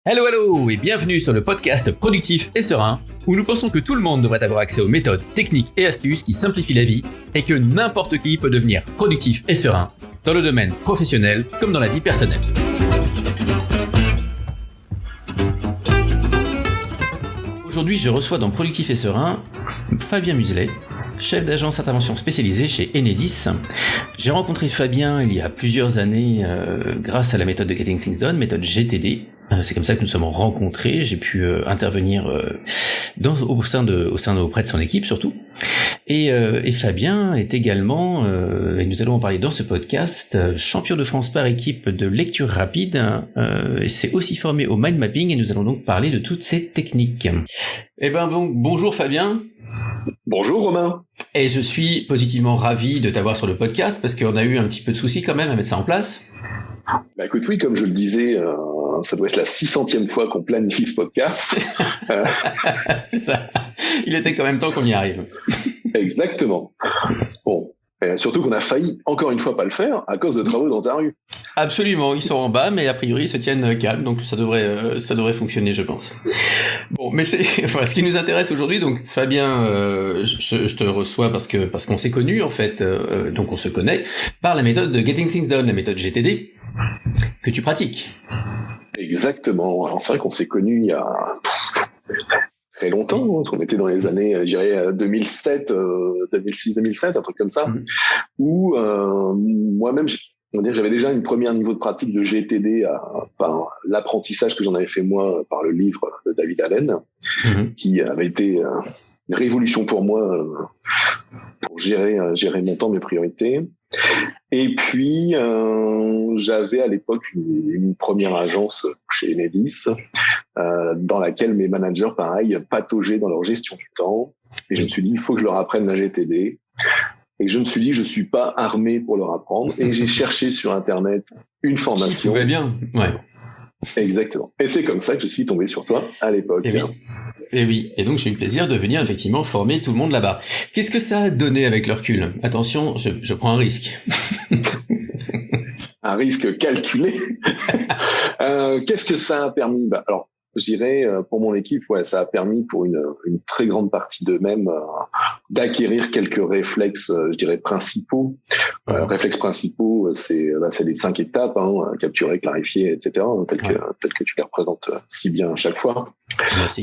Hello hello et bienvenue sur le podcast Productif et Serein, où nous pensons que tout le monde devrait avoir accès aux méthodes, techniques et astuces qui simplifient la vie et que n'importe qui peut devenir productif et serein dans le domaine professionnel comme dans la vie personnelle. Aujourd'hui, je reçois dans Productif et Serein Fabien Muselet, chef d'agence intervention spécialisée chez Enedis. J'ai rencontré Fabien il y a plusieurs années grâce à la méthode de Getting Things Done, méthode GTD. C'est comme ça que nous sommes rencontrés. J'ai pu intervenir auprès de son équipe surtout. Et Fabien est également, et nous allons en parler dans ce podcast, champion de France par équipe de lecture rapide. Et c'est aussi formé au mind mapping et nous allons donc parler de toutes ces techniques. Eh ben donc bonjour Fabien. Bonjour Romain. Et je suis positivement ravi de t'avoir sur le podcast parce qu'on a eu un petit peu de soucis quand même à mettre ça en place. Bah écoute, oui, comme je le disais, ça doit être la 600e fois qu'on planifie ce podcast. C'est ça. Il était quand même temps qu'on y arrive. Exactement. Bon, surtout qu'on a failli encore une fois pas le faire à cause de travaux dans ta rue. Absolument, ils sont en bas, mais a priori ils se tiennent calmes, donc ça devrait fonctionner, je pense. Bon, mais c'est voilà ce qui nous intéresse aujourd'hui. Donc Fabien, je te reçois parce qu'on s'est connus en fait, donc on se connaît par la méthode de Getting Things Done, la méthode GTD que tu pratiques. Exactement. Alors c'est vrai qu'on s'est connus il y a très longtemps, parce qu'on était dans les années, je dirais 2007, 2006-2007, un truc comme ça, où moi-même, on dirait que j'avais déjà une première niveau de pratique de GTD par l'apprentissage que j'en avais fait moi par le livre de David Allen, qui avait été une révolution pour moi pour gérer mon temps, mes priorités. Et puis j'avais à l'époque une première agence chez Enedis dans laquelle mes managers, pareil, pataugeaient dans leur gestion du temps. Et je me suis dit, il faut que je leur apprenne la GTD. Et je me suis dit, je suis pas armé pour leur apprendre. Et j'ai cherché sur Internet une formation. Qui pouvait bien, ouais. Exactement. Et c'est comme ça que je suis tombé sur toi à l'époque. Et oui. Et donc, j'ai eu le plaisir de venir effectivement former tout le monde là-bas. Qu'est-ce que ça a donné avec le recul ? Attention, je prends un risque. Un risque calculé. Qu'est-ce que ça a permis ? Alors, je dirais, pour mon équipe, ça a permis pour une très grande partie d'eux-mêmes d'acquérir quelques réflexes, je dirais, principaux. Réflexes principaux, c'est les 5 étapes, capturer, clarifier, etc., tel que tu les représentes si bien à chaque fois. Merci.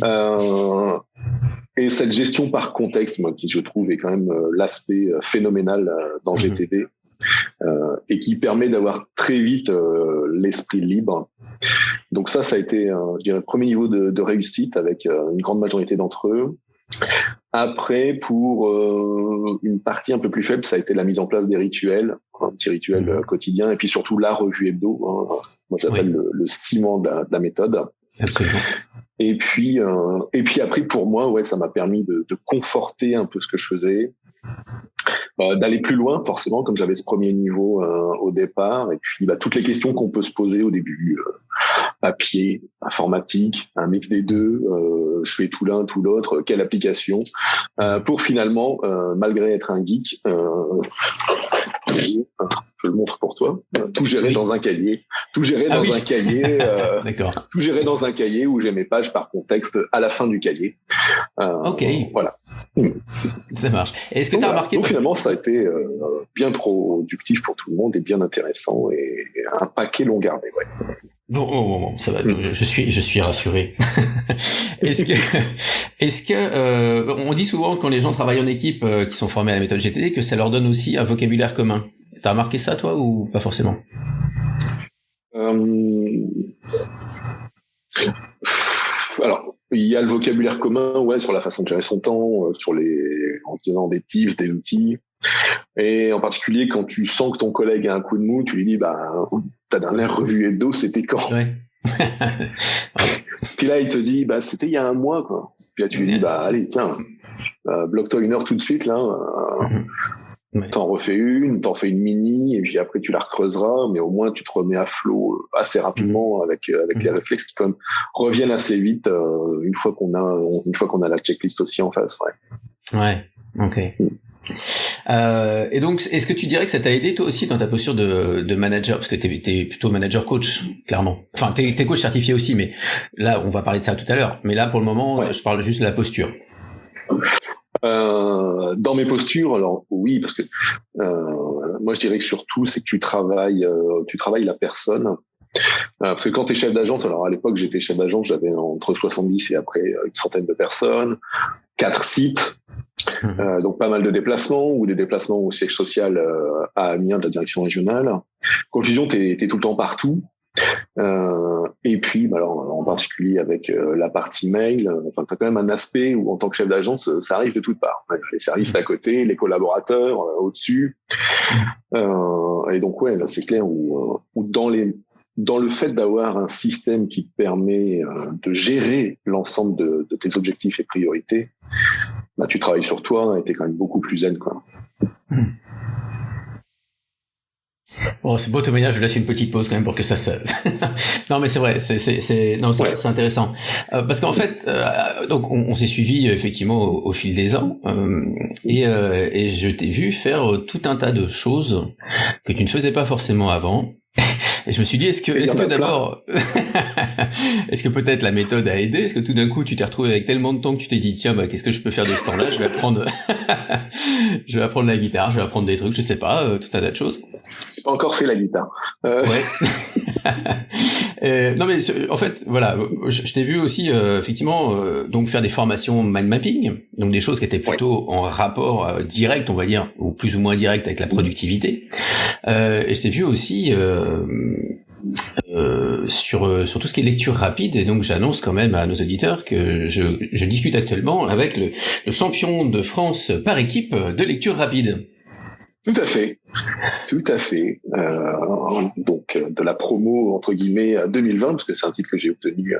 Et cette gestion par contexte, moi, qui je trouve est quand même l'aspect phénoménal dans GTD, et qui permet d'avoir très vite l'esprit libre. Donc ça a été, je dirais, le premier niveau de réussite avec une grande majorité d'entre eux. Après, pour une partie un peu plus faible, ça a été la mise en place des rituels, un petit rituel quotidien, et puis surtout la revue hebdo. Moi, j'appelle le ciment de la méthode. Absolument. Et puis après, pour moi, ça m'a permis de conforter un peu ce que je faisais. D'aller plus loin forcément, comme j'avais ce premier niveau au départ, et puis toutes les questions qu'on peut se poser au début, papier, informatique, un mix des deux, je fais tout l'un, tout l'autre, quelle application, pour finalement, malgré être un geek, je le montre pour toi, tout gérer dans un cahier, tout gérer dans un cahier, D'accord. Tout gérer dans un cahier où j'ai mes pages par contexte à la fin du cahier. Ok. Voilà. Ça marche. Et est-ce que tu as remarqué... Donc finalement, ça a été bien productif pour tout le monde et bien intéressant et un paquet l'ont gardé. Ouais. Bon, ça va. Je suis rassuré. Est-ce que on dit souvent quand les gens travaillent en équipe qui sont formés à la méthode GTD que ça leur donne aussi un vocabulaire commun. T'as remarqué ça toi ou pas forcément ? Alors, il y a le vocabulaire commun, sur la façon de gérer son temps, en tenant des tips, des outils. Et en particulier, quand tu sens que ton collègue a un coup de mou, tu lui dis, ta dernière revue hebdo, c'était quand ? Ouais. Puis là, il te dit, c'était il y a un mois, quoi. Puis là, tu lui dis, allez, tiens, bloque-toi 1 heure tout de suite, là. Ouais. T'en refais t'en fais une mini, et puis après tu la recreuseras, mais au moins tu te remets à flot assez rapidement avec les réflexes qui quand même reviennent assez vite une fois qu'on a la checklist aussi en face. Ouais. Ok. Et donc, est-ce que tu dirais que ça t'a aidé toi aussi dans ta posture de manager, parce que t'es plutôt manager coach, clairement. Enfin, t'es coach certifié aussi, mais là, on va parler de ça tout à l'heure. Mais là, pour le moment, je parle juste de la posture. Dans mes postures, alors oui, parce que moi je dirais que surtout c'est que tu travailles la personne. Parce que quand tu es chef d'agence, alors à l'époque j'étais chef d'agence, j'avais entre 70 et après une centaine de personnes, 4 sites, donc pas mal de déplacements ou des déplacements au siège social à Amiens de la direction régionale. Conclusion, t'es tout le temps partout. Et puis, alors, en particulier avec la partie mail, enfin, t'as quand même un aspect où, en tant que chef d'agence, ça arrive de toutes parts. Les services à côté, les collaborateurs au-dessus. Et donc, ouais, là, c'est clair où dans le fait d'avoir un système qui te permet de gérer l'ensemble de tes objectifs et priorités, bah, tu travailles sur toi et t'es quand même beaucoup plus zen, quoi. Bon, c'est beau témoignage, je laisse une petite pause quand même pour que ça non, mais c'est vrai, c'est intéressant. Parce qu'en fait, donc on s'est suivi effectivement au fil des ans, et je t'ai vu faire tout un tas de choses que tu ne faisais pas forcément avant. Et je me suis dit, est-ce que d'abord, est-ce que peut-être la méthode a aidé? Est-ce que tout d'un coup, tu t'es retrouvé avec tellement de temps que tu t'es dit, tiens, bah, qu'est-ce que je peux faire de ce temps-là? Je vais apprendre la guitare, je vais apprendre des trucs, je sais pas, tout un tas de choses. J'ai pas encore fait la guitare. Ouais. Non mais en fait voilà, je t'ai vu aussi effectivement donc faire des formations mind mapping, donc des choses qui étaient plutôt en rapport direct, on va dire, ou plus ou moins direct avec la productivité. Et je t'ai vu aussi sur tout ce qui est lecture rapide, et donc j'annonce quand même à nos auditeurs que je discute actuellement avec le champion de France par équipe de lecture rapide. Tout à fait. Donc de la promo entre guillemets 2020, parce que c'est un titre que j'ai obtenu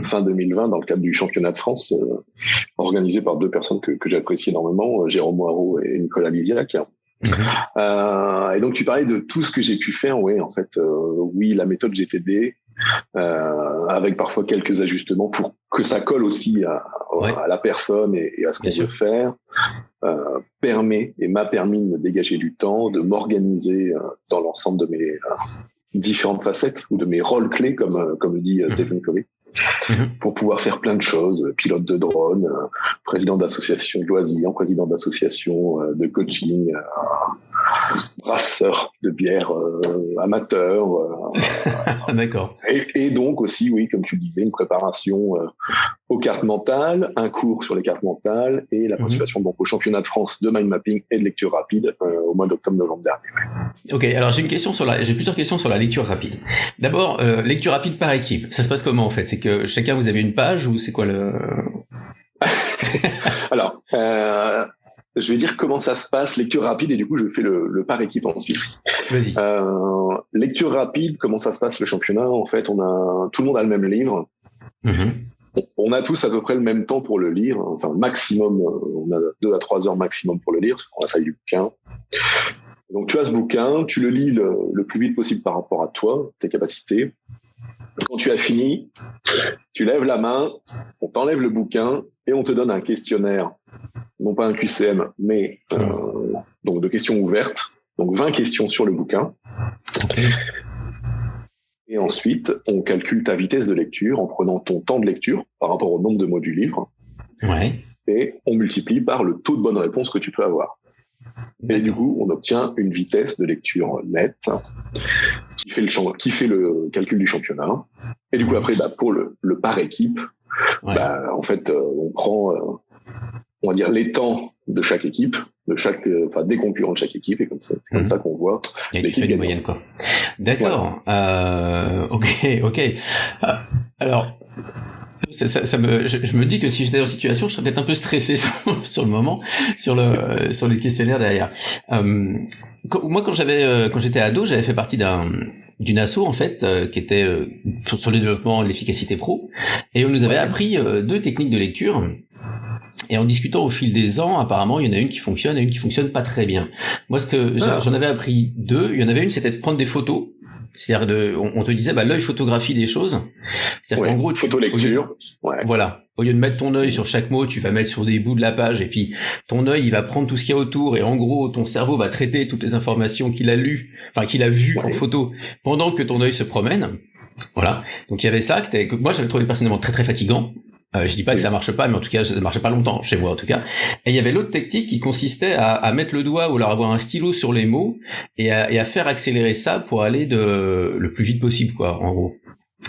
fin 2020 dans le cadre du championnat de France, organisé par deux personnes que j'apprécie énormément, Jérôme Moirot et Nicolas Lisiac. Et donc tu parlais de tout ce que j'ai pu faire. Oui, en fait, oui, la méthode GTD, avec parfois quelques ajustements pour que ça colle aussi à la personne et à ce qu'on veut faire, m'a permis de me dégager du temps, de m'organiser dans l'ensemble de mes différentes facettes ou de mes rôles clés, comme le dit Stephen Covey, pour pouvoir faire plein de choses, pilote de drone, président d'association de loisirs, président d'association de coaching, brasseur de bière amateur. D'accord. Et donc aussi, oui, comme tu le disais, une préparation aux cartes mentales, un cours sur les cartes mentales et la participation donc au championnat de France de mind mapping et de lecture rapide au mois d'octobre-novembre dernier. Ok, alors j'ai plusieurs questions sur la lecture rapide. D'abord, lecture rapide par équipe. Ça se passe comment en fait? C'est que chacun vous avez une page ou c'est quoi le... Alors, je vais dire comment ça se passe, lecture rapide, et du coup je fais le par équipe ensuite. Vas-y. Lecture rapide, comment ça se passe le championnat? En fait, tout le monde a le même livre. On a tous à peu près le même temps pour le lire, enfin maximum, on a 2 à 3 heures maximum pour le lire, c'est pour la taille du bouquin. Donc tu as ce bouquin, tu le lis le plus vite possible par rapport à toi, tes capacités. Quand tu as fini, tu lèves la main, on t'enlève le bouquin et on te donne un questionnaire, non pas un QCM, mais donc de questions ouvertes, donc 20 questions sur le bouquin. Et ensuite, on calcule ta vitesse de lecture en prenant ton temps de lecture par rapport au nombre de mots du livre. Ouais. Et on multiplie par le taux de bonne réponse que tu peux avoir. Et du coup, on obtient une vitesse de lecture nette qui fait le calcul du championnat. Et du coup, après, pour le par équipe, en fait, on prend, on va dire, les temps de chaque équipe, des concurrents de chaque équipe, et comme ça, c'est comme ça qu'on voit l'équipe gagnante. Moyenne, quoi. D'accord. Voilà. Ok. Alors, je me dis que si j'étais dans la situation, je serais peut-être un peu stressé sur le moment, sur les questionnaires derrière. Moi, quand j'étais ado, j'avais fait partie d'une asso en fait qui était sur le développement de l'efficacité pro, et on nous avait appris 2 techniques de lecture. Et en discutant au fil des ans, apparemment, il y en a une qui fonctionne et une qui fonctionne pas très bien. Moi, j'en avais appris 2. Il y en avait une, c'était de prendre des photos. C'est-à-dire on te disait, l'œil photographie des choses. C'est-à-dire qu'en gros, photo-lecture. Voilà. Au lieu de mettre ton œil sur chaque mot, tu vas mettre sur des bouts de la page, et puis ton œil, il va prendre tout ce qu'il y a autour, et en gros, ton cerveau va traiter toutes les informations qu'il a vues en photo, pendant que ton œil se promène. Voilà. Donc il y avait ça que moi j'avais trouvé personnellement très très fatigant. Je dis pas que ça marche pas, mais en tout cas ça marchait pas longtemps chez moi en tout cas. Et il y avait l'autre technique qui consistait à mettre le doigt ou alors avoir un stylo sur les mots et à faire accélérer ça pour aller le plus vite possible, quoi, en gros.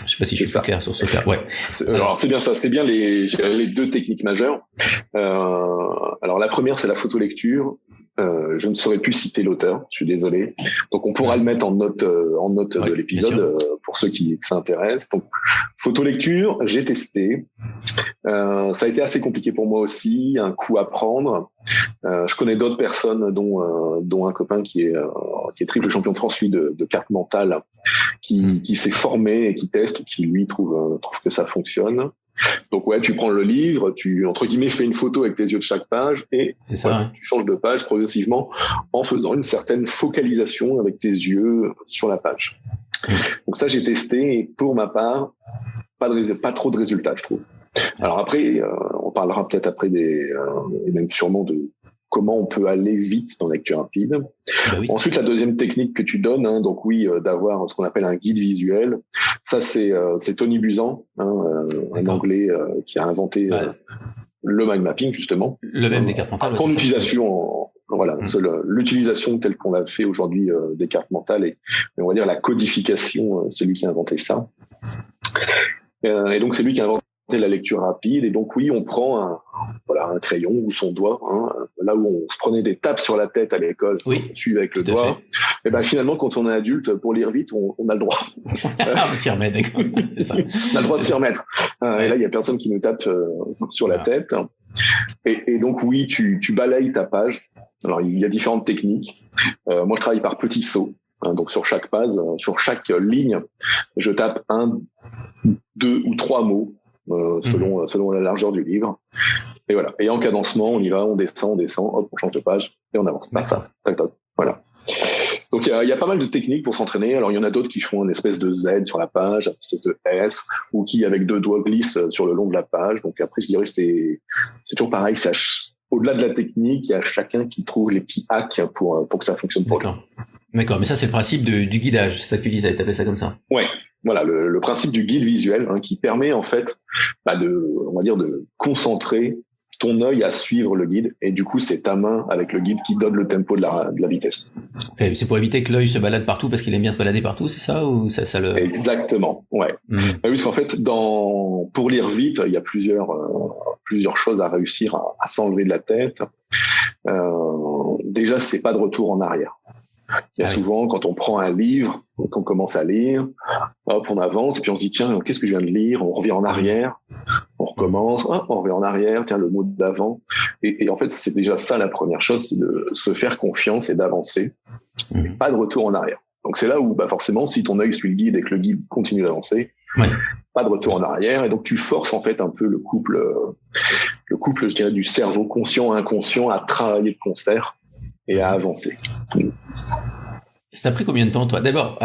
Je sais pas si je suis plus clair sur ce cas. Ouais. Alors c'est bien ça, c'est bien les deux techniques majeures. Alors la première, c'est la photolecture. Je ne saurais plus citer l'auteur, je suis désolé. Donc on pourra le mettre en note de l'épisode pour ceux qui s'intéressent. Donc photolecture, j'ai testé. Ça a été assez compliqué pour moi aussi, un coup à prendre. Je connais d'autres personnes, dont un copain qui est triple champion de France, lui, de carte mentale, qui s'est formé et qui teste, qui lui trouve que ça fonctionne. Donc ouais, tu prends le livre, tu entre guillemets fais une photo avec tes yeux de chaque page et tu changes de page progressivement en faisant une certaine focalisation avec tes yeux sur la page. Donc ça j'ai testé et pour ma part pas trop de résultats, je trouve. Alors après on parlera peut-être après et même sûrement de comment on peut aller vite dans la lecture rapide. Bah oui. Ensuite, la deuxième technique que tu donnes, donc oui, d'avoir ce qu'on appelle un guide visuel. Ça, c'est Tony Buzan, un Anglais qui a inventé le mind mapping, justement. Le même des cartes mentales. Son utilisation, l'utilisation telle qu'on l'a fait aujourd'hui des cartes mentales et on va dire la codification, c'est lui qui a inventé ça. Et donc, c'est lui qui a inventé la lecture rapide, et donc oui, on prend un crayon ou son doigt, là où on se prenait des tapes sur la tête à l'école, on suivait avec le doigt, et ben finalement quand on est adulte, pour lire vite, on a le droit. On s'y remet, d'accord. C'est ça. On a le droit de s'y remettre. Et là, il y a personne qui nous tape sur la tête. Et donc oui, tu balayes ta page. Alors il y a différentes techniques. Moi, je travaille par petits sauts. Donc sur chaque page, sur chaque ligne, je tape 1, 2 ou 3 mots. Selon la largeur du livre. Et voilà. Et en cadencement, on y va, on descend, hop, on change de page et on avance. Tac. Voilà. Donc il y a pas mal de techniques pour s'entraîner. Alors il y en a d'autres qui font une espèce de Z sur la page, une espèce de S, ou qui avec 2 doigts glissent sur le long de la page. Donc après, je dirais que c'est toujours pareil. Au-delà de la technique, il y a chacun qui trouve les petits hacks pour que ça fonctionne pour lui. D'accord, mais ça c'est le principe du guidage, c'est ça que tu disais, t'appelais ça comme ça. Ouais, voilà, le principe du guide visuel qui permet en fait de concentrer ton œil à suivre le guide, et du coup c'est ta main avec le guide qui donne le tempo de la vitesse. Okay, c'est pour éviter que l'œil se balade partout parce qu'il aime bien se balader partout, c'est ça ou ça le... Exactement, ouais. Oui, parce qu'en fait pour lire vite, il y a plusieurs choses à réussir à s'enlever de la tête. Déjà, c'est pas de retour en arrière. Il y a souvent, quand on prend un livre, quand on commence à lire, hop, on avance, et puis on se dit, tiens, qu'est-ce que je viens de lire? On revient en arrière, on recommence, hop, on revient en arrière, tiens, le mot d'avant. Et en fait, c'est déjà ça la première chose, c'est de se faire confiance et d'avancer. Pas de retour en arrière. Donc c'est là où, forcément, si ton œil suit le guide et que le guide continue d'avancer, pas de retour en arrière. Et donc tu forces en fait un peu le couple, je dirais, du cerveau conscient et inconscient à travailler de concert et à avancer. Ça t'a pris combien de temps, toi? D'abord,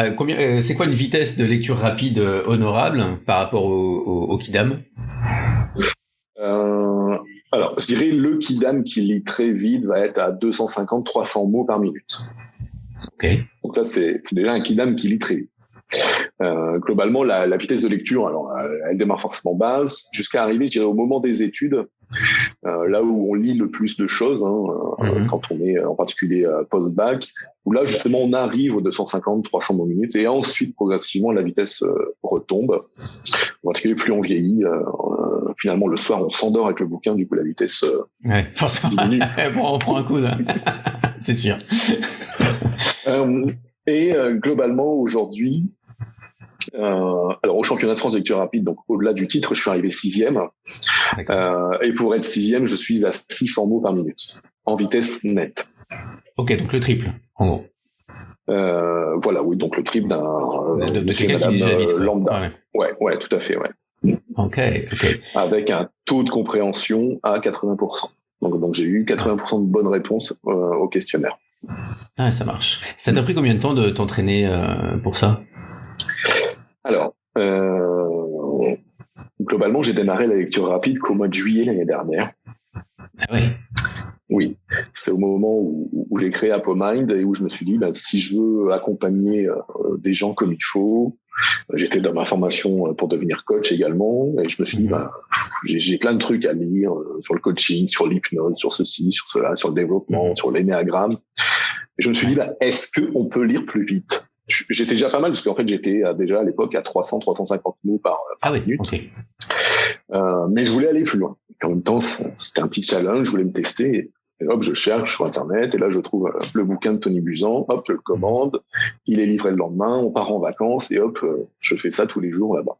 c'est quoi une vitesse de lecture rapide honorable par rapport au Kidam? Alors, je dirais le Kidam qui lit très vite va être à 250-300 mots par minute. Okay. Donc là, c'est déjà un Kidam qui lit très vite. Globalement, la vitesse de lecture, alors, elle démarre forcément basse, jusqu'à arriver, je dirais, au moment des études, là où on lit le plus de choses, quand on est en particulier post-bac, où là, justement, on arrive aux 250-300 mots minutes, et ensuite, progressivement, la vitesse retombe. En particulier, plus on vieillit, finalement, le soir, on s'endort avec le bouquin, du coup, la vitesse diminue. Bon, on prend un coup, là. C'est sûr. Et globalement, aujourd'hui, alors au championnat de France de lecture rapide, donc au-delà du titre, je suis arrivé 6e. Et pour être 6e, je suis à 600 mots par minute, en vitesse nette. Ok, donc le triple, en gros. Voilà, oui, donc le triple de quelqu'un qui lit vite, lambda. Ouais, tout à fait, ouais. Ok. Avec un taux de compréhension à 80%. Donc j'ai eu 80% de bonnes réponses au questionnaire. Ah, ça marche. Ça t'a pris combien de temps de t'entraîner pour ça? Alors, globalement, j'ai démarré la lecture rapide qu'au mois de juillet l'année dernière. Ah oui. Oui, c'est au moment où j'ai créé ApoMind et où je me suis dit, si je veux accompagner des gens comme il faut, j'étais dans ma formation pour devenir coach également, et je me suis dit, j'ai plein de trucs à lire sur le coaching, sur l'hypnose, sur ceci, sur cela, sur le développement, sur l'énéagramme. Et je me suis dit, est-ce qu'on peut lire plus vite? J'étais déjà pas mal, parce qu'en fait, j'étais déjà à l'époque à 300-350 mots par minute. Okay. Mais je voulais aller plus loin. Et en même temps, c'était un petit challenge, je voulais me tester. Et hop, je cherche sur Internet, et là, je trouve le bouquin de Tony Buzan, hop, je le commande, il est livré le lendemain, on part en vacances, et hop, je fais ça tous les jours là-bas.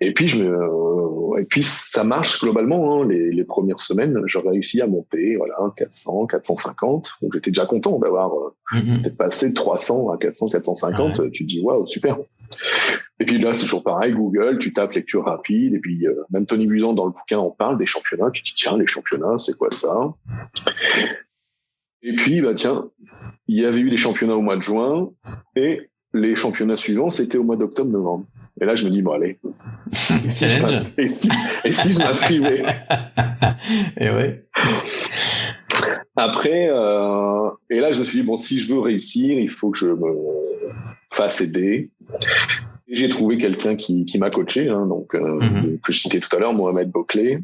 Et puis, ça marche globalement, hein. Les premières semaines, j'ai réussi à monter, 400, 450. Donc, j'étais déjà content d'avoir peut-être passé de 300 à 400, 450. Tu te dis, waouh, super. Et puis là, c'est toujours pareil, Google, tu tapes lecture rapide, et puis même Tony Buzan dans le bouquin en parle des championnats. Tu te dis, tiens, les championnats, c'est quoi ça? Et puis, tiens, il y avait eu les championnats au mois de juin, et les championnats suivants, c'était au mois d'octobre-novembre. Et là, je me dis, bon, allez. Et si je m'inscrivais? Et ouais. Après, et là, je me suis dit, bon, si je veux réussir, il faut que je me fasse aider. Et j'ai trouvé quelqu'un qui m'a coaché, hein, que je citais tout à l'heure, Mohamed Boclé,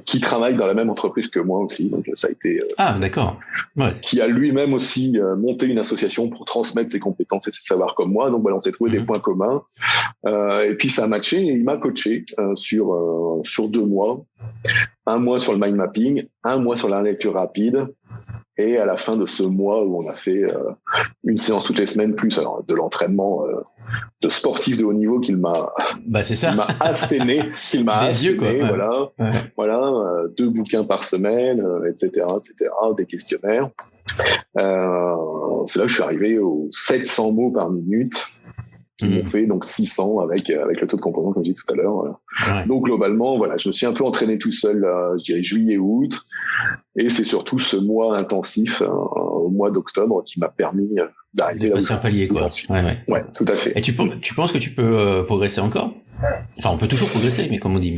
qui travaille dans la même entreprise que moi aussi. Donc, ça a été. D'accord. Ouais. Qui a lui-même aussi monté une association pour transmettre ses compétences et ses savoirs comme moi. Donc, voilà, on s'est trouvé des points communs. Et puis, ça a matché et il m'a coaché sur 2 mois. 1 mois sur le mind mapping, 1 mois sur la lecture rapide. Et à la fin de ce mois où on a fait une séance toutes les semaines, plus alors, de l'entraînement de sportif de haut niveau qu'il m'a asséné, des yeux, quoi. Ouais. Voilà, 2 bouquins par semaine, etc., des questionnaires. C'est là que je suis arrivé aux 700 mots par minute, qui m'ont fait donc 600 avec le taux de composant comme je dis tout à l'heure. Ouais. Donc globalement, voilà, je me suis un peu entraîné tout seul, je dirais juillet-août, et c'est surtout ce mois intensif, au mois d'octobre, qui m'a permis d'arriver là où un palier, quoi. Ouais, tout à fait. Et tu penses que tu peux progresser encore? Enfin, on peut toujours progresser, mais comme on dit,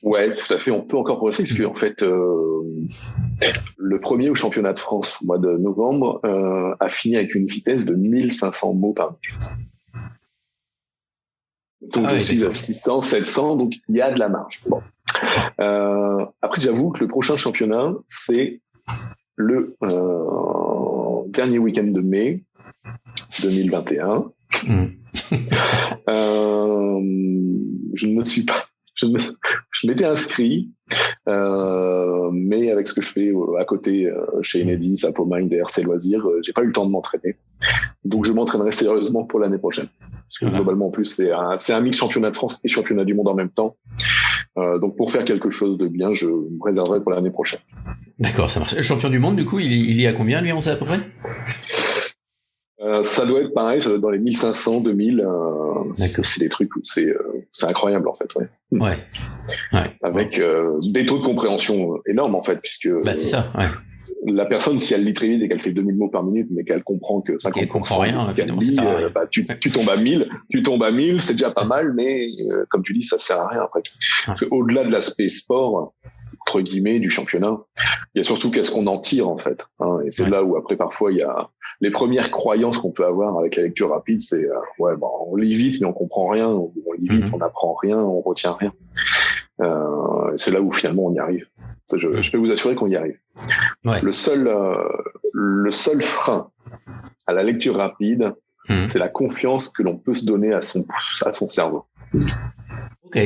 Ouais, tout à fait, on peut encore progresser, parce que en fait, le premier au championnat de France au mois de novembre a fini avec une vitesse de 1500 mots par minute. Donc je suis à 600, 700, donc il y a de la marge. Bon. Après, j'avoue que le prochain championnat, c'est le dernier week-end de mai 2021. Je m'étais inscrit, mais avec ce que je fais à côté chez Enedis, ApoMind et RC Loisirs, j'ai pas eu le temps de m'entraîner. Donc je m'entraînerai sérieusement pour l'année prochaine. Parce que globalement, en plus, c'est un mix championnat de France et championnat du monde en même temps. Donc pour faire quelque chose de bien, je me réserverai pour l'année prochaine. D'accord, ça marche. Le champion du monde, du coup, il y a combien, lui, on sait à peu près? Ça doit être pareil, ça doit être dans les 1500, 2000. C'est des trucs où c'est incroyable, en fait. Ouais. Avec des taux de compréhension énormes, en fait, puisque c'est ça, ouais. La personne, si elle lit très vite et qu'elle fait 2000 mots par minute, mais qu'elle comprend que 50%, elle comprend rien, ce qu'elle lit, tu tombes à 1000, c'est déjà pas mal, mais comme tu dis, ça sert à rien après. Parce que au-delà de l'aspect sport, entre guillemets, du championnat, il y a surtout qu'est-ce qu'on en tire, en fait. Et c'est là où après, parfois, il y a les premières croyances qu'on peut avoir avec la lecture rapide, c'est on lit vite, mais on comprend rien. On lit vite, on n'apprend rien, on retient rien. C'est là où finalement on y arrive. Je peux vous assurer qu'on y arrive. Ouais. Le seul frein à la lecture rapide, c'est la confiance que l'on peut se donner à son cerveau. Ok.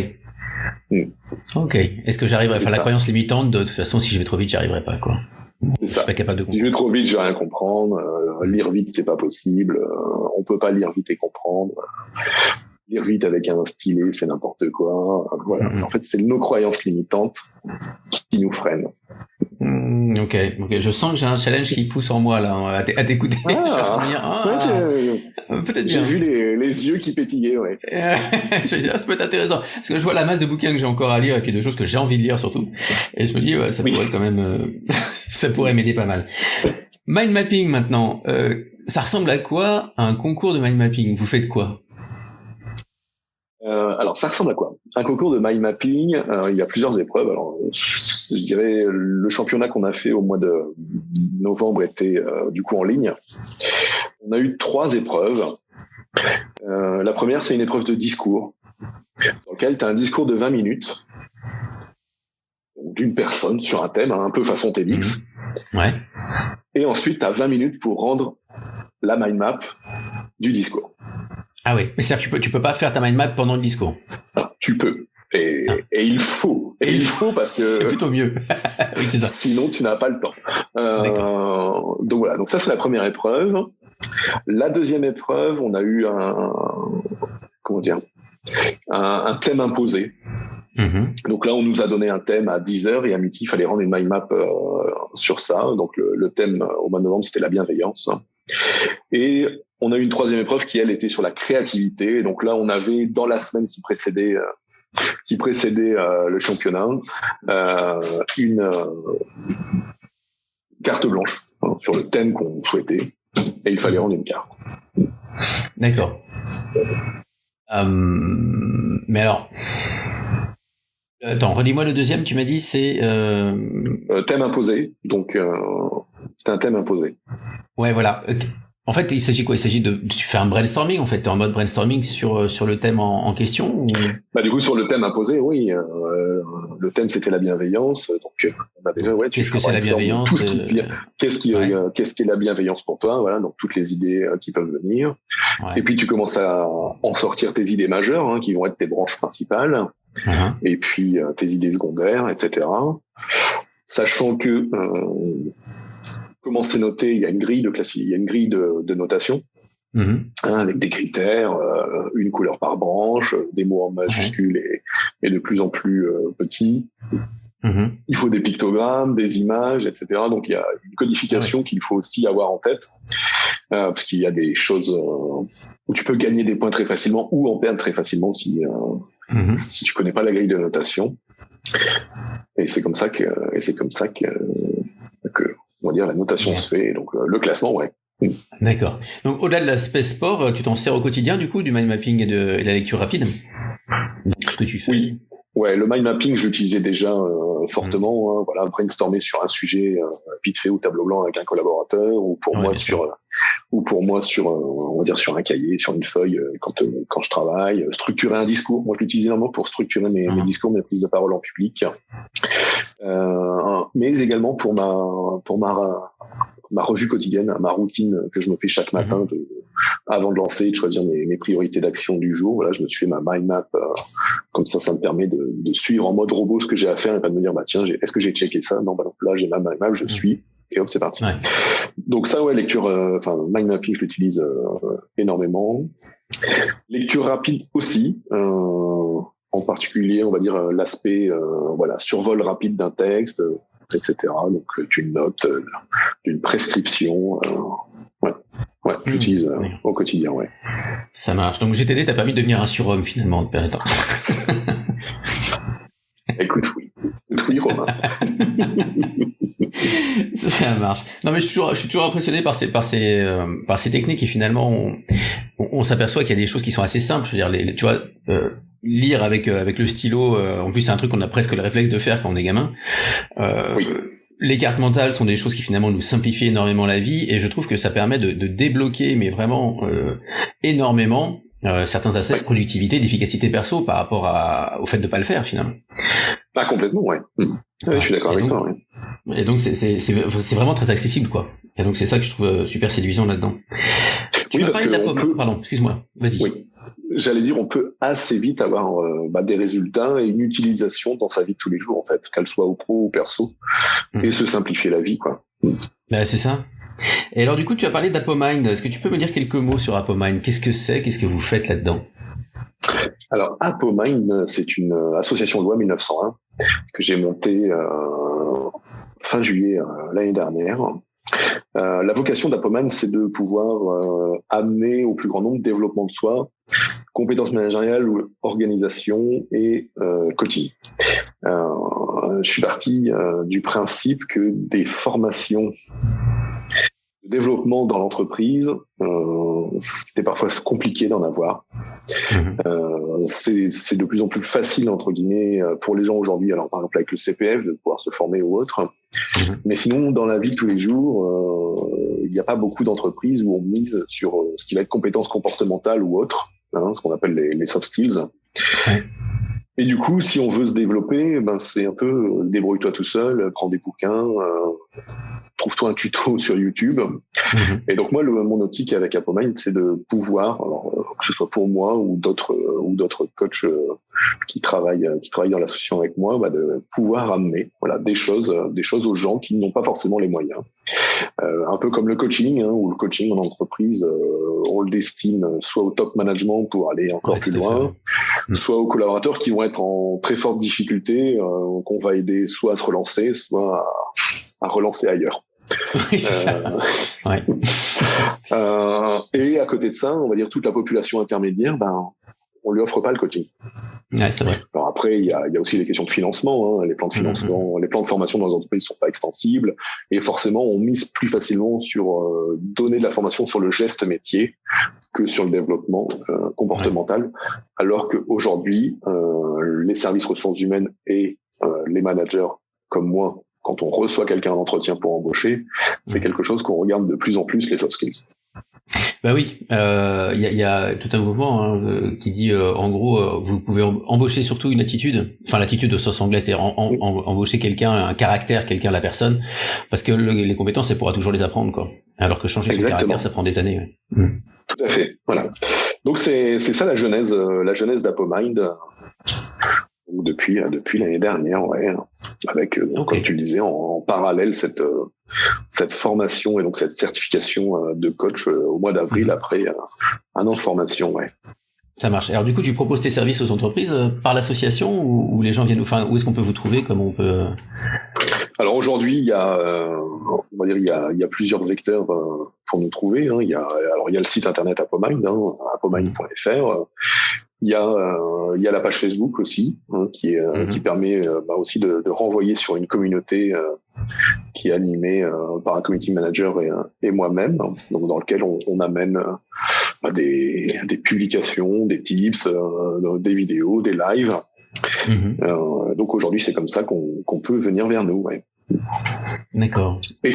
Ok. Est-ce que j'arriverai à faire la croyance limitante de toute façon, si je vais trop vite, j'y arriverai pas, quoi. C'est ça. Pas capable de comprendre. Si je vais trop vite, je vais rien comprendre. Lire vite, c'est pas possible. On peut pas lire vite et comprendre. Lire vite avec un stylet, c'est n'importe quoi. Voilà. En fait, c'est nos croyances limitantes qui nous freinent. Ok. Je sens que j'ai un challenge qui pousse en moi, là, à t'écouter. Je suis en train de dire, peut-être bien. J'ai vu les yeux qui pétillaient, ouais. Je me dis, ça peut être intéressant. Parce que je vois la masse de bouquins que j'ai encore à lire et puis de choses que j'ai envie de lire surtout. Et je me dis, ça pourrait quand même, ça pourrait m'aider pas mal. Mind mapping, maintenant. Ça ressemble à quoi, un concours de mind mapping? Vous faites quoi? Alors, ça ressemble à quoi? Un concours de mind mapping, il y a plusieurs épreuves. Alors, je dirais, le championnat qu'on a fait au mois de novembre était du coup en ligne. On a eu 3 épreuves. La première, c'est une épreuve de discours, dans lequel tu as un discours de 20 minutes d'une personne sur un thème, un peu façon TEDx. Ouais. Et ensuite, tu as 20 minutes pour rendre la mind map du discours. Ah oui, mais c'est-à-dire que tu peux pas faire ta mind map pendant le discours. Alors, tu peux. Et il faut. Et il faut parce que... C'est plutôt mieux. Oui, c'est ça. Sinon, tu n'as pas le temps. Donc voilà, donc ça c'est la première épreuve. La deuxième épreuve, on a eu un thème imposé. Donc là, on nous a donné un thème à 10h et à midi, il fallait rendre une mind map sur ça. Donc le thème au mois de novembre, c'était la bienveillance. Et on a eu une troisième épreuve qui, elle, était sur la créativité. Et donc là, on avait, dans la semaine qui précédait le championnat, une carte blanche sur le thème qu'on souhaitait. Et il fallait rendre une carte. D'accord. Mais alors... Attends, redis-moi le deuxième, tu m'as dit, c'est... Thème imposé, donc c'est un thème imposé. Ouais, voilà. En fait, il s'agit quoi? Il s'agit tu fais un brainstorming, en fait, t'es en mode brainstorming sur le thème en question ou... Bah, du coup, sur le thème imposé, oui. Le thème, c'était la bienveillance. Donc, on a déjà, qu'est-ce que c'est la bienveillance? Qu'est-ce qui est la bienveillance pour toi? Voilà, donc toutes les idées qui peuvent venir. Ouais. Et puis, tu commences à en sortir tes idées majeures, qui vont être tes branches principales. Et puis, tes idées secondaires, etc. Sachant que, comment c'est noté, il y a une grille de notation. Avec des critères, une couleur par branche, des mots en majuscules et de plus en plus petits. Il faut des pictogrammes, des images, etc. Donc il y a une codification qu'il faut aussi avoir en tête, parce qu'il y a des choses où tu peux gagner des points très facilement ou en perdre très facilement si tu connais pas la grille de notation. Et c'est comme ça que on va dire la notation se fait. Et donc le classement, ouais. D'accord. Donc au-delà de l'aspect sport, tu t'en sers au quotidien du coup du mind mapping et de la lecture rapide? Ce que tu fais. Oui. Ouais, le mind mapping, je l'utilisais déjà fortement. Voilà, brainstormer sur un sujet vite fait au tableau blanc avec un collaborateur, ou pour moi sur on va dire sur un cahier, sur une feuille quand je travaille. Structurer un discours. Moi, je l'utilise énormément pour structurer mes discours, mes prises de parole en public. Mais également pour ma revue quotidienne, ma routine que je me fais chaque matin avant de lancer et de choisir mes priorités d'action du jour. Voilà, je me suis fait ma mind map. Comme ça me permet de suivre en mode robot ce que j'ai à faire et pas de me dire, tiens, est-ce que j'ai checké ça? Non, donc là, j'ai ma mind map, je suis. Et hop, c'est parti. Ouais. Donc ça, ouais, mind mapping, je l'utilise énormément. Lecture rapide aussi. En particulier, on va dire l'aspect survol rapide d'un texte, etc. Donc d'une note, d'une prescription. J'utilise au quotidien, ouais. Ça marche. Donc GTD t'a permis de devenir un surhomme finalement de période de temps. Écoute, oui, Romain. Ça marche. Non mais je suis toujours impressionné par ces techniques et finalement on s'aperçoit qu'il y a des choses qui sont assez simples. Je veux dire, tu vois, lire avec le stylo. En plus, c'est un truc qu'on a presque le réflexe de faire quand on est gamin. Oui. Les cartes mentales sont des choses qui finalement nous simplifient énormément la vie et je trouve que ça permet de débloquer, mais vraiment énormément, certains aspects de productivité, d'efficacité perso par rapport au fait de pas le faire finalement. Ah, complètement, ouais. Je suis d'accord avec toi, ouais. Et donc c'est vraiment très accessible, quoi. Et donc c'est ça que je trouve super séduisant là-dedans. Tu m'as parlé d'AppOmind. Pardon, excuse-moi. Vas-y. Oui. J'allais dire, on peut assez vite avoir des résultats et une utilisation dans sa vie de tous les jours, en fait, qu'elle soit au pro ou perso, et se simplifier la vie, quoi. Ben, c'est ça. Et alors, du coup, tu as parlé d'AppOmind. Est-ce que tu peux me dire quelques mots sur AppOmind? Qu'est-ce que c'est? Qu'est-ce que vous faites là-dedans? Alors, AppOmind, c'est une association de loi 1901 que j'ai montée fin juillet l'année dernière. La vocation d'AppOmind, c'est de pouvoir amener au plus grand nombre développement de soi, compétences managériales, organisation et coaching. Je suis parti du principe que des formations de développement dans l'entreprise c'était parfois compliqué d'en avoir. C'est de plus en plus facile, entre guillemets, pour les gens aujourd'hui, alors par exemple avec le CPF, de pouvoir se former ou autre. Mais sinon, dans la vie de tous les jours, il n'y a pas beaucoup d'entreprises où on mise sur ce qui va être compétences comportementales ou autres, ce qu'on appelle les soft skills. Et du coup, si on veut se développer, c'est un peu débrouille-toi tout seul, prends des bouquins, trouve-toi un tuto sur YouTube. Et donc moi, mon optique avec ApoMind, c'est de pouvoir, alors, que ce soit pour moi ou d'autres coachs qui travaillent dans l'association avec moi, de pouvoir amener des choses aux gens qui n'ont pas forcément les moyens. Un peu comme le coaching, où le coaching en entreprise, on le destine soit au top management pour aller encore plus loin, soit aux collaborateurs qui vont être en très forte difficulté, qu'on va aider soit à se relancer, soit à relancer ailleurs. Oui, c'est ça. Ouais. Et à côté de ça, on va dire toute la population intermédiaire, on lui offre pas le coaching. Ouais, c'est vrai. Alors après, il y a aussi les questions de financement. Les plans de financement, les plans de formation dans les entreprises sont pas extensibles, et forcément, on mise plus facilement sur donner de la formation sur le geste métier que sur le développement comportemental. Alors qu'aujourd'hui, les services ressources humaines et les managers comme moi, quand on reçoit quelqu'un en entretien pour embaucher, c'est quelque chose qu'on regarde de plus en plus, les soft skills. Bah oui, y a tout un mouvement qui dit en gros vous pouvez embaucher surtout une attitude, enfin l'attitude au sens anglais, c'est-à-dire embaucher quelqu'un, un caractère, quelqu'un, la personne, parce que les compétences, elle pourra toujours les apprendre, quoi. Alors que changer son caractère, ça prend des années. Ouais. Tout à fait, voilà. Donc c'est ça la genèse d'ApoMind. Depuis l'année dernière, avec comme tu le disais, en parallèle cette formation et donc cette certification de coach au mois d'avril après un an de formation, Ça marche. Alors du coup, tu proposes tes services aux entreprises par l'association ou les gens viennent, où est-ce qu'on peut vous trouver, comment on peut? Alors aujourd'hui, il y a plusieurs vecteurs pour nous trouver. Il y a le site internet ApoMind, apomind.fr. Il y a la page Facebook aussi, qui permet aussi de renvoyer sur une communauté qui est animée par un community manager et moi-même, donc dans lequel on amène des publications, des tips, des vidéos, des lives. Donc aujourd'hui, c'est comme ça qu'on peut venir vers nous. D'accord. Et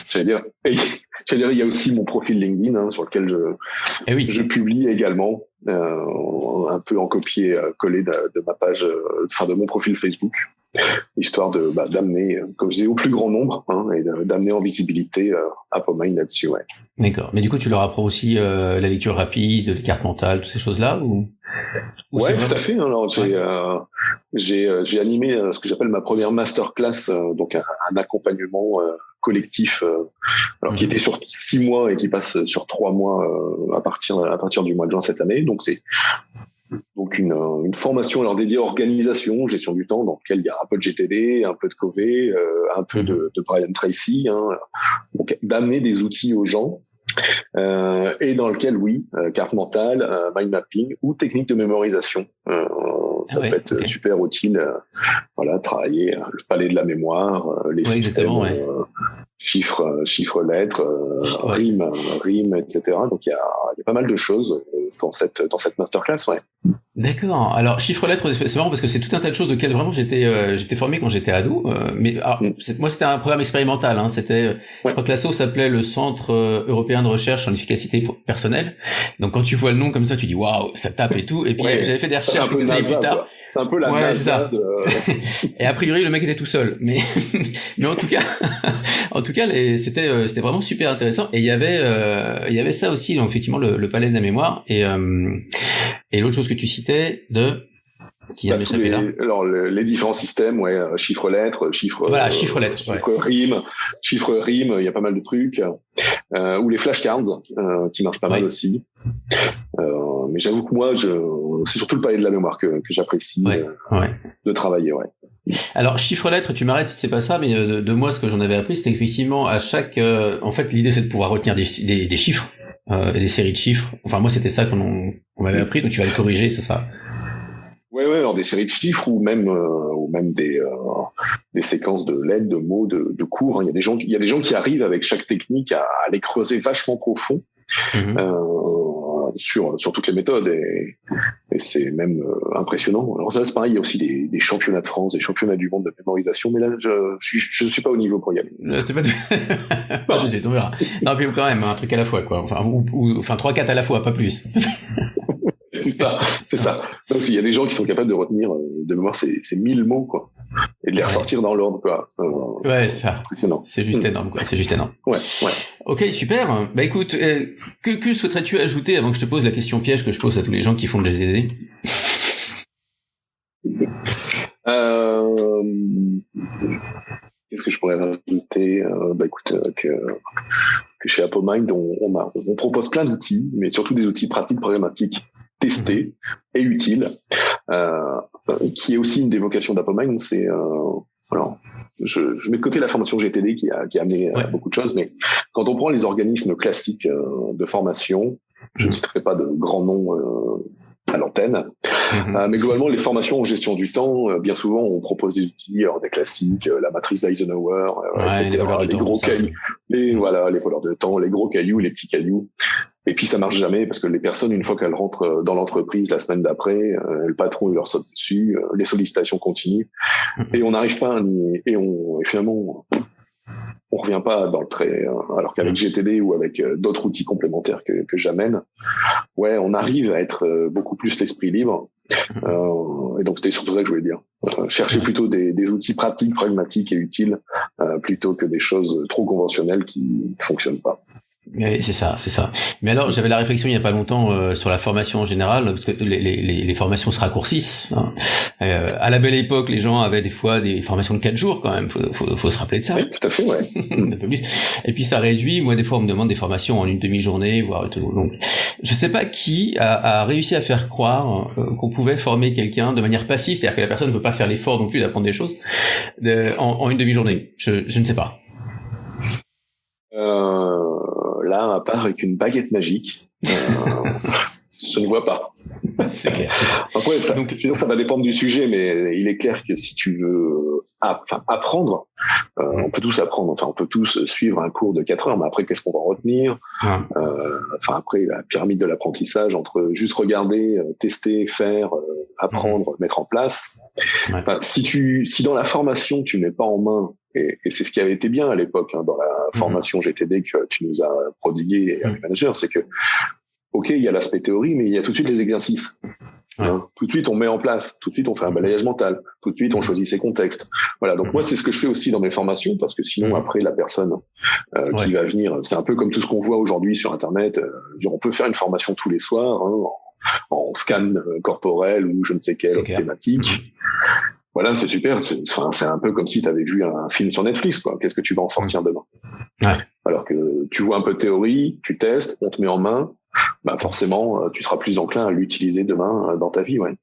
J'allais dire, il y a aussi mon profil LinkedIn sur lequel je publie également, un peu en copier-coller de ma page, de mon profil Facebook, histoire d'amener, comme je disais, au plus grand nombre, et d'amener en visibilité ApoMind là-dessus. D'accord. Mais du coup, tu leur apprends aussi la lecture rapide, les cartes mentales, toutes ces choses-là, ou ouais, tout à fait. Alors j'ai animé ce que j'appelle ma première masterclass, donc un accompagnement collectif, qui était sur 6 mois et qui passe sur 3 mois à partir du mois de juin cette année. Donc c'est une formation dédiée à organisation, gestion du temps, dans laquelle il y a un peu de GTD, un peu de Covey, un peu de Brian Tracy, donc d'amener des outils aux gens. Et dans lequel, carte mentale, mind mapping ou technique de mémorisation. Ça peut être super utile. Travailler le palais de la mémoire, les systèmes, chiffres, lettres, rimes, etc. Donc il y a pas mal de choses dans cette masterclass, D'accord. Alors chiffres lettres, c'est marrant parce que c'est tout un tas de choses auxquelles vraiment j'étais formé quand j'étais ado. Mais moi c'était un programme expérimental. C'était, je crois que l'asso s'appelait le Centre européen de recherche en efficacité personnelle. Donc quand tu vois le nom comme ça, tu dis waouh, ça tape et tout. Et puis j'avais fait des recherches quelques années plus tard. C'est un peu la NASA Et a priori le mec était tout seul, mais en tout cas c'était vraiment super intéressant. Et il y avait ça aussi, donc effectivement le palais de la mémoire et l'autre chose que tu citais qui a m'échappé là. Alors les différents systèmes, chiffres lettres, chiffres rimes, il y a pas mal de trucs, ou les flashcards qui marchent pas mal aussi. Mais j'avoue que moi c'est surtout le palais de la mémoire que j'apprécie de travailler. Alors chiffres lettres, tu m'arrêtes si c'est pas ça, mais de moi ce que j'en avais appris, c'était effectivement à chaque en fait l'idée c'est de pouvoir retenir des chiffres et des séries de chiffres. Enfin moi c'était ça qu'on m'avait appris, donc tu vas le corriger, c'est ça. Ouais, alors des séries de chiffres ou même des séquences de lettres, de mots, de cours. Il y a des gens qui arrivent avec chaque technique à les creuser vachement profond sur toutes les méthodes et c'est même impressionnant. Alors ça, c'est pareil, il y a aussi des championnats de France, des championnats du monde de mémorisation, mais là, je suis pas au niveau pour y aller. C'est pas tout de suite, on verra. Non, puis quand même, un truc à la fois, quoi. Enfin, enfin 3-4 à la fois, pas plus. C'est ça. Parce qu'il y a des gens qui sont capables de retenir de mémoire ces 1000 mots, quoi. Et de les ressortir dans l'ordre, quoi. Ouais, ça. Impressionnant. C'est juste énorme, quoi. C'est juste énorme. Ouais. Ok, super. Bah écoute, que souhaiterais-tu ajouter avant que je te pose la question piège que je pose à tous les gens qui font de la GTD? Qu'est-ce que je pourrais rajouter? Écoute, que chez ApoMind, on propose plein d'outils, mais surtout des outils pratiques, pragmatiques, testés et utiles, qui est aussi une des vocations d'ApoMind. C'est alors, je mets de côté la formation GTD qui a amené beaucoup de choses, mais quand on prend les organismes classiques de formation, je ne citerai pas de grands noms à l'antenne, mais globalement les formations en gestion du temps, bien souvent on propose des outils, des classiques, la matrice d'Eisenhower, etc., les gros cailloux, les voleurs de temps, les gros cailloux, les petits cailloux. Et puis ça marche jamais parce que les personnes, une fois qu'elles rentrent dans l'entreprise la semaine d'après, le patron il leur saute dessus, les sollicitations continuent et on n'arrive pas et finalement on revient pas dans le trait. Alors qu'avec GTD ou avec d'autres outils complémentaires que j'amène, on arrive à être beaucoup plus l'esprit libre. Et donc c'était surtout ça que je voulais dire. Chercher plutôt des outils pratiques, pragmatiques et utiles plutôt que des choses trop conventionnelles qui ne fonctionnent pas. Oui, c'est ça. Mais alors, j'avais la réflexion il y a pas longtemps sur la formation en général, parce que les formations se raccourcissent. Hein. À la belle époque, les gens avaient des fois des formations de 4 jours quand même. Faut se rappeler de ça. Oui, tout à fait, ouais. Un peu plus. Et puis ça réduit. Moi, des fois, on me demande des formations en une demi-journée, voire tout. Donc, je sais pas qui a réussi à faire croire qu'on pouvait former quelqu'un de manière passive, c'est-à-dire que la personne ne veut pas faire l'effort non plus d'apprendre des choses en une demi-journée. Je ne sais pas. Là, à part avec une baguette magique, je ne vois pas. C'est clair. Après, ça va dépendre du sujet, mais il est clair que si tu veux apprendre, on peut tous apprendre, on peut tous suivre un cours de 4 heures, mais après, qu'est-ce qu'on va retenir? Après, la pyramide de l'apprentissage, entre juste regarder, tester, faire, apprendre, mettre en place. Si dans la formation, tu mets pas en main, et c'est ce qui avait été bien à l'époque, dans la formation GTD que tu nous as prodigué avec Manager, c'est que, ok, il y a l'aspect théorie, mais il y a tout de suite les exercices. Tout de suite, on met en place. Tout de suite, on fait un balayage mental. Tout de suite, on choisit ses contextes. Voilà. Donc moi, c'est ce que je fais aussi dans mes formations, parce que sinon, après, la personne qui va venir, c'est un peu comme tout ce qu'on voit aujourd'hui sur Internet. On peut faire une formation tous les soirs en scan corporel ou je ne sais quelle thématique. Voilà, c'est super. C'est un peu comme si tu avais vu un film sur Netflix, quoi. Qu'est-ce que tu vas en sortir demain? Alors que tu vois un peu de théorie, tu testes, on te met en main. Forcément, tu seras plus enclin à l'utiliser demain dans ta vie, Ouais,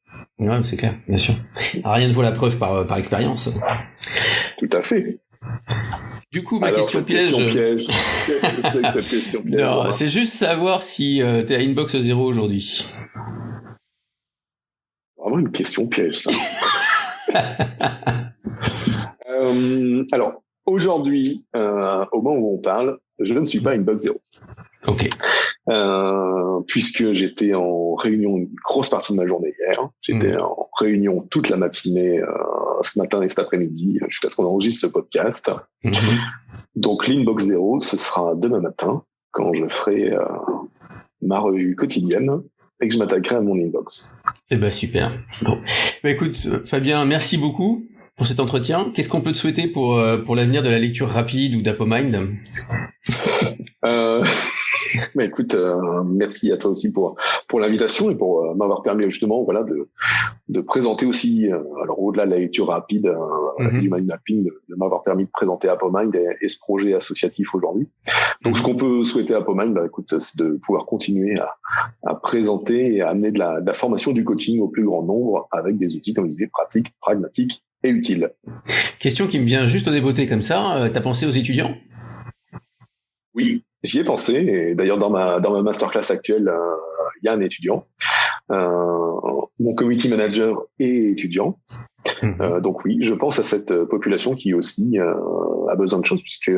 c'est clair, bien sûr. Alors, rien ne vaut la preuve par expérience. Tout à fait. Du coup, ma question piège. Qu'est-ce que c'est que cette question piège? Non, c'est juste savoir si t'es à inbox 0 aujourd'hui. Vraiment une question piège, ça. Alors, aujourd'hui, au moment où on parle, je ne suis pas inbox 0. Ok. Puisque j'étais en réunion une grosse partie de ma journée hier. J'étais en réunion toute la matinée ce matin et cet après-midi jusqu'à ce qu'on enregistre ce podcast. Donc l'inbox 0, ce sera demain matin quand je ferai ma revue quotidienne et que je m'attaquerai à mon inbox. Eh ben super. Bon. Écoute, Fabien, merci beaucoup pour cet entretien. Qu'est-ce qu'on peut te souhaiter pour l'avenir de la lecture rapide ou d'ApoMind? Écoute, merci à toi aussi pour l'invitation et pour m'avoir permis justement de présenter aussi, alors au-delà de la lecture rapide du mind mapping, de m'avoir permis de présenter ApoMind et ce projet associatif aujourd'hui. Donc ce qu'on peut souhaiter à ApoMind, écoute, c'est de pouvoir continuer à présenter et à amener de la formation, du coaching au plus grand nombre avec des outils, comme je disais, pratiques, pragmatiques et utiles. Question qui me vient juste au débeauté comme ça, t'as pensé aux étudiants? Oui, j'y ai pensé, et d'ailleurs dans ma masterclass actuelle, il y a un étudiant Mon community manager est étudiant. Donc oui, je pense à cette population qui aussi a besoin de choses, puisque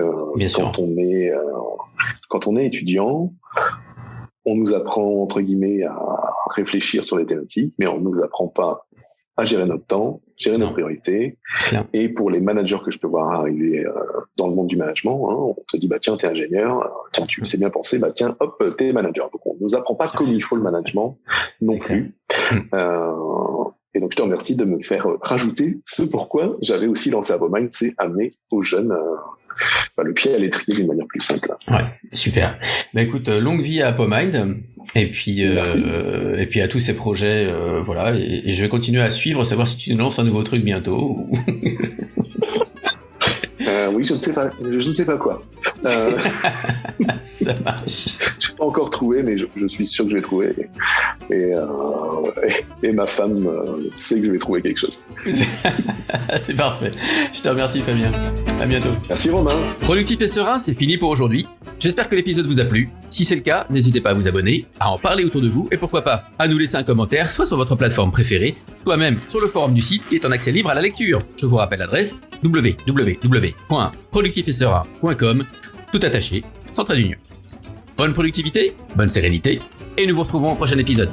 quand on est étudiant, on nous apprend entre guillemets à réfléchir sur les thématiques, mais on ne nous apprend pas à gérer notre temps, gérer nos priorités. Claire. Et pour les managers que je peux voir arriver dans le monde du management, on te dit, tiens, t'es ingénieur, tiens, tu sais bien penser, tiens, hop, t'es manager. Donc, on nous apprend pas comme il faut le management non plus. Et donc, je te remercie de me faire rajouter ce pourquoi j'avais aussi lancé ApoMind, c'est amener aux jeunes le pied à l'étrier d'une manière plus simple. Ouais, super. Écoute, longue vie à ApoMind. Et puis à tous ces projets, voilà. Et je vais continuer à suivre, savoir si tu nous lances un nouveau truc bientôt. Oui, je ne sais pas quoi. Ça marche. Je n'ai pas encore trouvé, mais je suis sûr que je vais trouver. Et ma femme sait que je vais trouver quelque chose. C'est parfait. Je te remercie, Fabien. À bientôt. Merci, Romain. Productif et serein, c'est fini pour aujourd'hui. J'espère que l'épisode vous a plu. Si c'est le cas, n'hésitez pas à vous abonner, à en parler autour de vous et pourquoi pas à nous laisser un commentaire, soit sur votre plateforme préférée, soit même sur le forum du site qui est en accès libre à la lecture. Je vous rappelle l'adresse www.productifetserein.com, tout attaché, sans trait d'union. Bonne productivité, bonne sérénité, et nous vous retrouvons au prochain épisode.